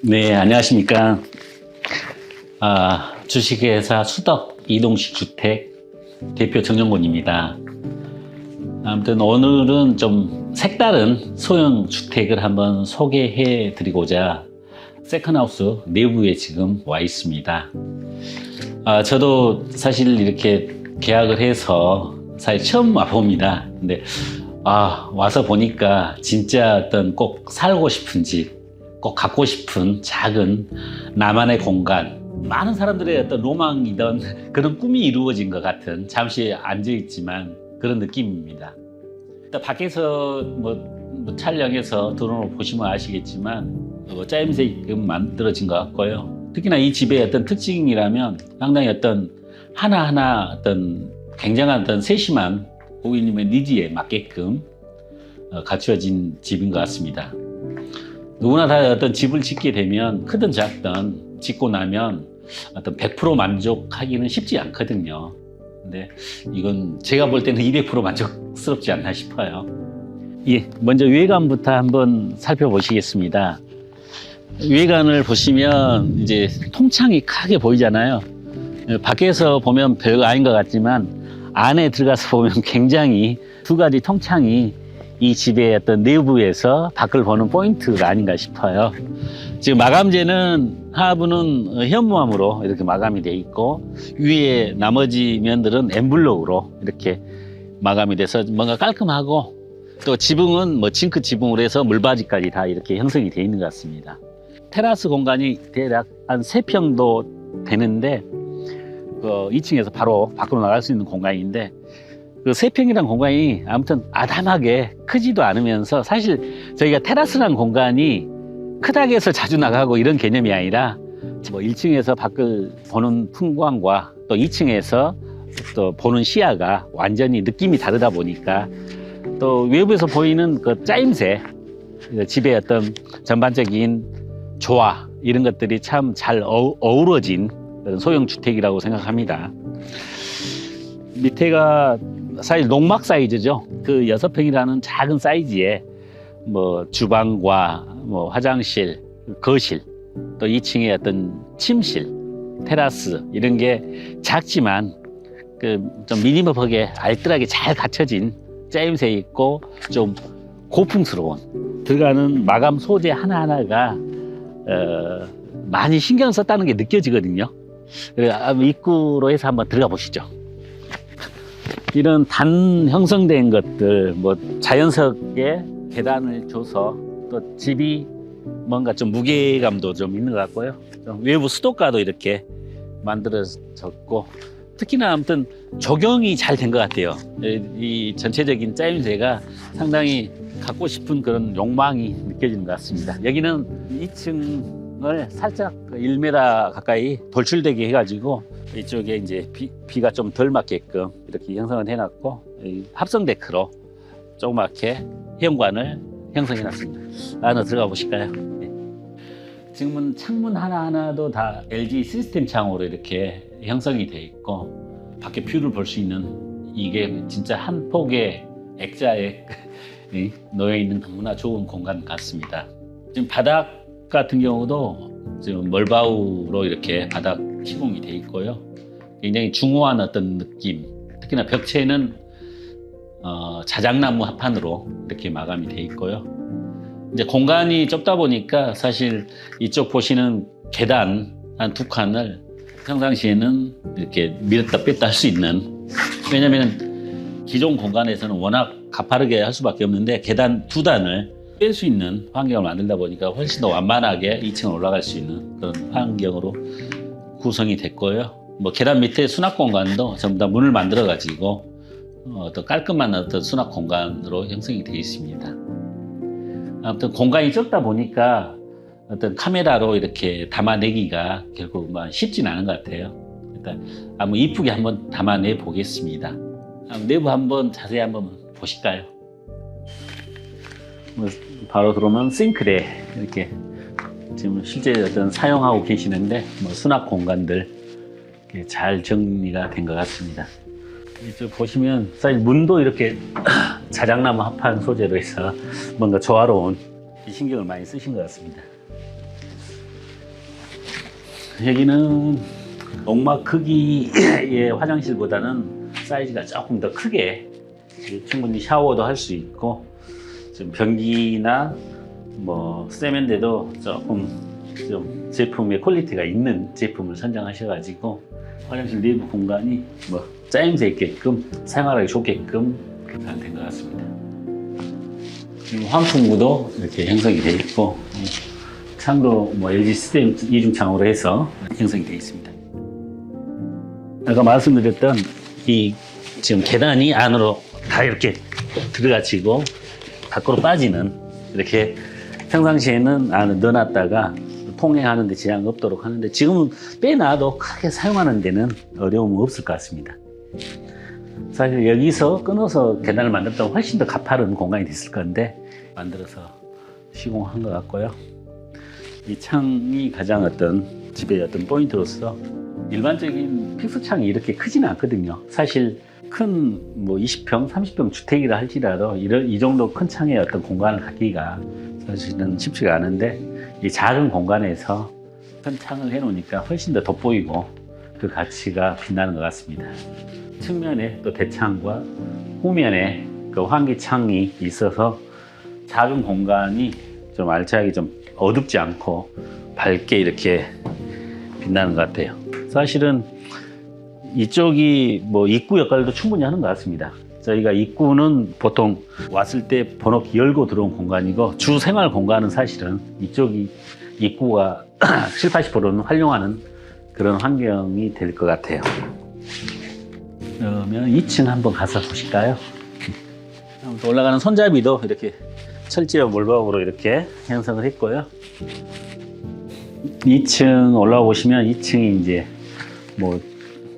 네, 안녕하십니까. 주식회사 수덕 이동식 주택 대표 정정곤입니다. 아무튼 오늘은 좀 색다른 소형 주택을 한번 소개해 드리고자 세컨하우스 내부에 지금 와 있습니다. 저도 사실 이렇게 계약을 해서 사실 처음 와봅니다. 근데 와서 보니까 진짜 어떤 꼭 살고 싶은 집, 꼭 갖고 싶은 작은 나만의 공간, 많은 사람들의 어떤 로망이던 그런 꿈이 이루어진 것 같은, 잠시 앉아있지만 그런 느낌입니다. 일단 밖에서 촬영해서 드론으로 보시면 아시겠지만 짜임새 만들어진 것 같고요. 특히나 이 집의 어떤 특징이라면 상당히 어떤 하나하나 어떤 굉장한 어떤 세심한 고객님의 니즈에 맞게끔 갖추어진 집인 것 같습니다. 누구나 다 어떤 집을 짓게 되면 크든 작든 짓고 나면 어떤 100% 만족하기는 쉽지 않거든요. 근데 이건 제가 볼 때는 200% 만족스럽지 않나 싶어요. 예, 먼저 외관부터 한번 살펴보시겠습니다. 외관을 보시면 이제 통창이 크게 보이잖아요. 밖에서 보면 별거 아닌 것 같지만 안에 들어가서 보면 굉장히 두 가지 통창이 이 집의 어떤 내부에서 밖을 보는 포인트가 아닌가 싶어요. 지금 마감재는 하부는 현무암으로 이렇게 마감이 되어 있고 위에 나머지 면들은 엠블록으로 이렇게 마감이 돼서 뭔가 깔끔하고, 또 지붕은 징크 지붕으로 해서 물바지까지 다 이렇게 형성이 되어 있는 것 같습니다. 테라스 공간이 대략 한 3평도 되는데 2층에서 바로 밖으로 나갈 수 있는 공간인데, 그 3평이라는 공간이 아무튼 아담하게 크지도 않으면서, 사실 저희가 테라스라는 공간이 크다고 해서 자주 나가고 이런 개념이 아니라 1층에서 밖을 보는 풍광과 또 2층에서 또 보는 시야가 완전히 느낌이 다르다 보니까, 또 외부에서 보이는 그 짜임새, 집의 어떤 전반적인 조화, 이런 것들이 참 잘 어우러진 소형 주택이라고 생각합니다. 밑에가 사실 농막 사이즈죠. 그 6평이라는 작은 사이즈에 주방과 화장실, 거실, 또 2층에 어떤 침실, 테라스, 이런 게 작지만 좀 미니멀하게 알뜰하게 잘 갖춰진 짜임새 있고 좀 고풍스러운 들어가는 마감 소재 하나하나가 많이 신경 썼다는 게 느껴지거든요. 입구로 해서 한번 들어가 보시죠. 이런 단 형성된 것들, 자연스럽게 계단을 줘서 또 집이 뭔가 좀 무게감도 좀 있는 것 같고요. 좀 외부 수도가도 이렇게 만들어졌고, 특히나 아무튼 조경이 잘 된 것 같아요. 이 전체적인 짜임새가 상당히 갖고 싶은 그런 욕망이 느껴지는 것 같습니다. 여기는 2층을 살짝 1m 가까이 돌출되게 해가지고 이쪽에 이제 비가 좀 덜 맞게끔 이렇게 형성을 해놨고, 합성 데크로 조그맣게 현관을 형성해 놨습니다. 안으로 들어가 보실까요? 네. 지금은 창문 하나하나도 다 LG 시스템 창으로 이렇게 형성이 되어 있고, 밖에 뷰를 볼 수 있는, 이게 진짜 한 폭의 액자에 놓여 있는 너무나 좋은 공간 같습니다. 지금 바닥 같은 경우도 지금 멀바우로 이렇게 바닥 시공이 되어 있고요. 굉장히 중후한 어떤 느낌, 특히나 벽체는 자작나무 합판으로 이렇게 마감이 되어 있고요. 이제 공간이 좁다 보니까 사실 이쪽 보시는 계단 한 2칸을 평상시에는 이렇게 밀었다 뺐다 할 수 있는, 왜냐면 기존 공간에서는 워낙 가파르게 할 수밖에 없는데 계단 2단을 뺄 수 있는 환경을 만들다 보니까 훨씬 더 완만하게 2층을 올라갈 수 있는 그런 환경으로 구성이 됐고요. 계단 밑에 수납 공간도 전부 다 문을 만들어 가지고 더 깔끔한 어떤 수납 공간으로 형성이 되어 있습니다. 아무튼 공간이 적다 보니까 어떤 카메라로 이렇게 담아내기가 결국 쉽진 않은 것 같아요. 일단 한번 이쁘게 한번 담아내 보겠습니다. 내부 한번 자세히 한번 보실까요? 바로 들어오면 싱크대, 이렇게 지금 실제 어떤 사용하고 계시는데 수납 공간들 잘 정리가 된 것 같습니다. 이쪽 보시면 사실 문도 이렇게 자작나무 합판 소재로 해서 뭔가 조화로운 신경을 많이 쓰신 것 같습니다. 여기는 농막 크기의 화장실보다는 사이즈가 조금 더 크게 충분히 샤워도 할 수 있고, 좀 변기나 뭐 세면대도 조금 좀 제품의 퀄리티가 있는 제품을 선정하셔가지고 화장실 내부 공간이 뭐 짜임새 있게끔 사용하기 좋게끔 된 것 같습니다. 환풍구도 이렇게 형성이 되어 있고, 창도 뭐 LG 스템 이중창으로 해서 형성이 되어 있습니다. 아까 말씀드렸던 이 지금 계단이 안으로 다 이렇게 들어가지고 밖으로 빠지는, 이렇게 평상시에는 안을 넣어놨다가 통행하는데 지장 없도록 하는데, 지금은 빼놔도 크게 사용하는 데는 어려움은 없을 것 같습니다. 사실 여기서 끊어서 계단을 만들었다면 훨씬 더 가파른 공간이 됐을 건데 만들어서 시공한 것 같고요. 이 창이 가장 어떤 집의 어떤 포인트로서, 일반적인 픽스 창이 이렇게 크지는 않거든요. 사실 큰 뭐 20평, 30평 주택이라 할지라도 이 정도 큰 창의 어떤 공간을 갖기가 사실은 쉽지가 않은데, 이 작은 공간에서 큰 창을 해놓으니까 훨씬 더 돋보이고 그 가치가 빛나는 것 같습니다. 측면에 또 대창과 후면에 그 환기창이 있어서 작은 공간이 좀 알차게 좀 어둡지 않고 밝게 이렇게 빛나는 것 같아요. 사실은 이쪽이 뭐 입구 역할도 충분히 하는 것 같습니다. 저희가 입구는 보통 왔을 때 번호키 열고 들어온 공간이고, 주 생활 공간은 사실은 이쪽이 입구가 70~80%는 활용하는 그런 환경이 될 것 같아요. 그러면 2층 한번 가서 보실까요? 올라가는 손잡이도 이렇게 철제와 몰박으로 이렇게 형성을 했고요. 2층 올라와 보시면 2층이 이제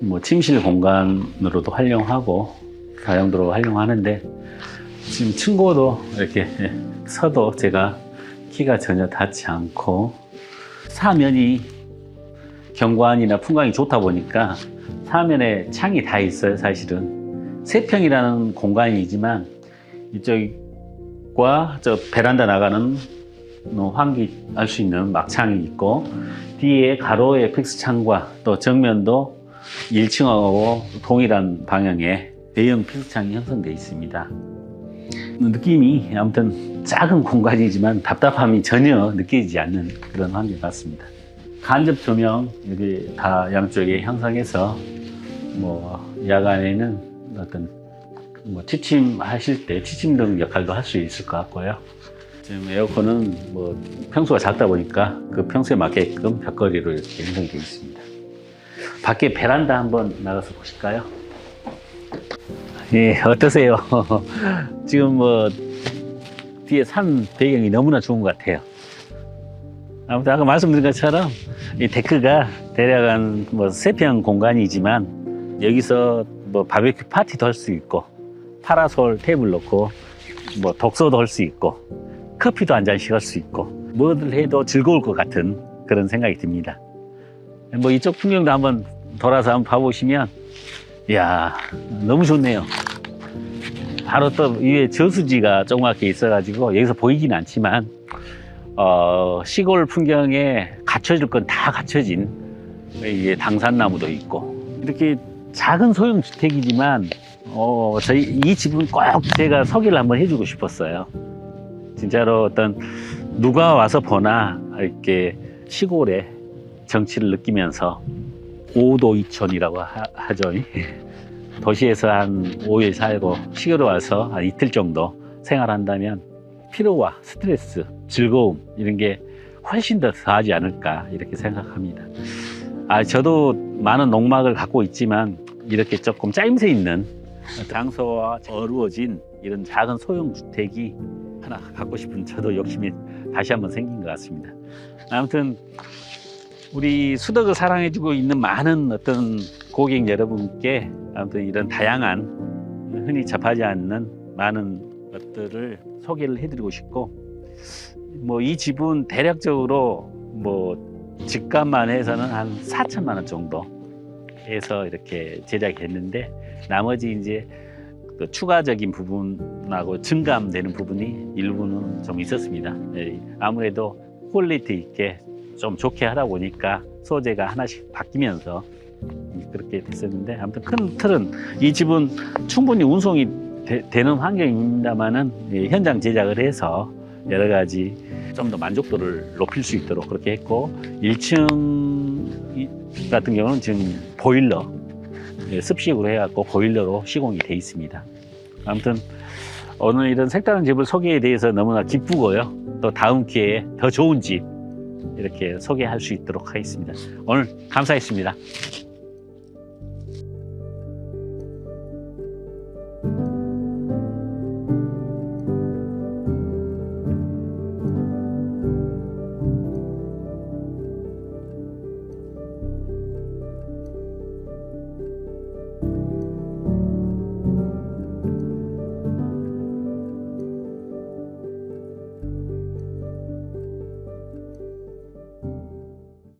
뭐 침실 공간으로도 활용하고 다용도로 활용하는데, 지금 층고도 이렇게 서도 제가 키가 전혀 닿지 않고, 사면이 경관이나 풍광이 좋다 보니까 사면에 창이 다 있어요. 사실은 3평이라는 공간이지만 이쪽과 저 베란다 나가는 환기할 수 있는 막창이 있고, 뒤에 가로의 픽스 창과 또 정면도 1층하고 동일한 방향의 대형 픽스 창이 형성되어 있습니다. 느낌이 아무튼 작은 공간이지만 답답함이 전혀 느껴지지 않는 그런 환경 같습니다. 간접 조명 여기 다 양쪽에 형성해서 뭐 야간에는 어떤 뭐 취침하실 때 취침등 역할도 할 수 있을 것 같고요. 지금 에어컨은 뭐 평수가 작다 보니까 그 평수에 맞게끔 벽걸이로 이렇게 형성이 되어 있습니다. 밖에 베란다 한번 나가서 보실까요? 예, 어떠세요? 지금 뭐 뒤에 산 배경이 너무나 좋은 것 같아요. 아무튼 아까 말씀드린 것처럼 이 데크가 대략 한 뭐 3평 공간이지만, 여기서 뭐 바베큐 파티도 할 수 있고, 파라솔 테이블 놓고 뭐 독서도 할 수 있고, 커피도 한 잔씩 할 수 있고, 뭐를 해도 즐거울 것 같은 그런 생각이 듭니다. 뭐 이쪽 풍경도 한번 돌아서 한번 봐보시면, 이야, 너무 좋네요. 바로 또 위에 저수지가 조그맣게 있어가지고 여기서 보이진 않지만, 시골 풍경에 갖춰질 건 다 갖춰진, 이게 당산나무도 있고, 이렇게 작은 소형 주택이지만 저희 이 집은 꼭 제가 소개를 한번 해주고 싶었어요. 진짜로 어떤 누가 와서 보나 이렇게 시골의 정취를 느끼면서, 5도 2촌이라고 하죠. 도시에서 한 5일 살고 시골에 와서 한 이틀 정도 생활한다면 피로와 스트레스, 즐거움 이런 게 훨씬 더 더하지 않을까 이렇게 생각합니다. 저도 많은 농막을 갖고 있지만 이렇게 조금 짜임새 있는 장소와 어루어진 이런 작은 소형 주택이 하나 갖고 싶은 저도 욕심이 다시 한번 생긴 것 같습니다. 아무튼 우리 수덕을 사랑해주고 있는 많은 어떤 고객 여러분께 아무튼 이런 다양한 흔히 접하지 않는 많은 것들을 소개를 해드리고 싶고, 뭐 이 집은 대략적으로 뭐 집값만 해서는 한 4천만 원 정도 해서 이렇게 제작이 됐는데, 나머지 이제 그 추가적인 부분하고 증감되는 부분이 일부는 좀 있었습니다. 아무래도 퀄리티 있게 좀 좋게 하다 보니까 소재가 하나씩 바뀌면서 그렇게 됐었는데, 아무튼 큰 틀은 이 집은 충분히 운송이 되는 환경입니다만은 현장 제작을 해서 여러 가지 좀 더 만족도를 높일 수 있도록 그렇게 했고, 1층 같은 경우는 지금 보일러, 습식으로 해갖고 보일러로 시공이 돼 있습니다. 아무튼 오늘 이런 색다른 집을 소개에 대해서 너무나 기쁘고요. 또 다음 기회에 더 좋은 집 이렇게 소개할 수 있도록 하겠습니다. 오늘 감사했습니다.